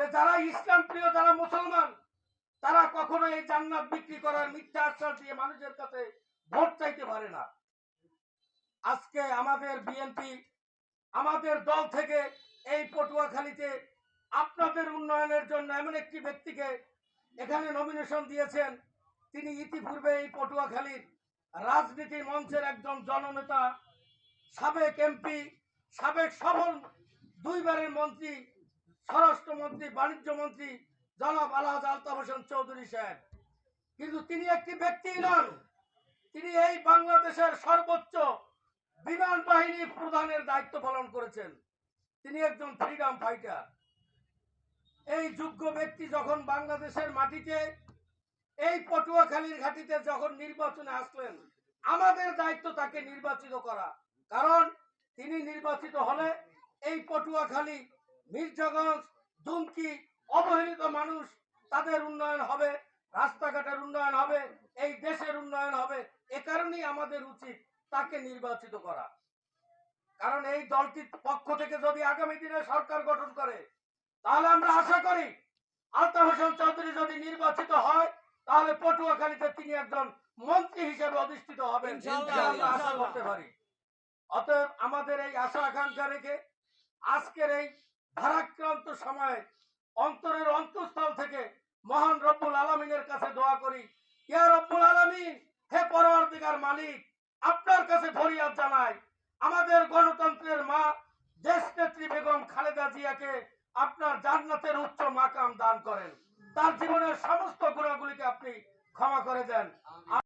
যে যারা ইসলাম প্রিয়, যারা মুসলমান, তারা কখনো এই জান্নাত বিক্রি করার মিথ্যা আশ্বাস দিয়ে মানুষের কাছে ভোট চাইতে পারে না। আজকে আমাদের বিএনপি, আমাদের দল থেকে এই পটুয়াখালীতে আপনাদের উন্নয়নের জন্য এমন একটি ব্যক্তিকে এখানে নমিনেশন দিয়েছেন। তিনি ইতিপূর্বে এই পটুয়াখালীর রাজনীতি মঞ্চের একজন জননেতা, সাবেক এমপি, সাবেক সফল দুইবারের মন্ত্রী, স্বরাষ্ট্রমন্ত্রী, বাণিজ্য মন্ত্রী জনাব আলহাজ আলতাফ হোসেন চৌধুরী সাহেব। কিন্তু তিনি একটি ব্যক্তি নন, তিনি এই বাংলাদেশের সর্বোচ্চ বিমান বাহিনী প্রধানের দায়িত্ব পালন করেছেন। তিনি একজন ফ্রিডম ফাইটার। এই যোগ্য ব্যক্তি যখন বাংলাদেশের মাটিতে এই পটুয়াখালীর ঘাটিতে যখন নির্বাচনে আসলেন, আমাদের দায়িত্ব তাকে নির্বাচিত করা। কারণ তিনি নির্বাচিত হলে এই পটুয়াখালী, মির্জাগঞ্জ, দুমকি অবহেলিত মানুষ, তাদের উন্নয়ন হবে, রাস্তাঘাটের উন্নয়ন হবে, এই দেশের উন্নয়ন হবে। এ কারণেই আমাদের উচিত তাকে নির্বাচিত করা। কারণ এই দলটির পক্ষ থেকে যদি আগামী দিনে সরকার গঠন করে, তাহলে আমরা আশা করি আলতাফ হোসেন চৌধুরী যদি নির্বাচিত হয়, তাহলে পটুয়াখালীতে তিনি একজন মন্ত্রী হিসেবে অধিষ্ঠিত হবেন, আমরা আশা করতে পারি। অতএব আমাদের এই আশা আকাঙ্ক্ষা রেখে আজকের এই ভারাক্রান্ত সময়ে অন্তরের অন্তঃস্থল থেকে মহান রব্বুল আলামিনের কাছে দোয়া করি, ইয়া রব্বুল আলামিন, হে পরওয়ারদিগার মালিক, আপনার কাছে ফরিয়াদ জানাই, আমাদের গণতন্ত্রের মা দেশনেত্রী বেগম খালেদা জিয়াকে আপনার জান্নাতের উচ্চ মাকাম দান করেন, তার জীবনের সমস্ত গুণাগুলিকে আপনি ক্ষমা করে দেন।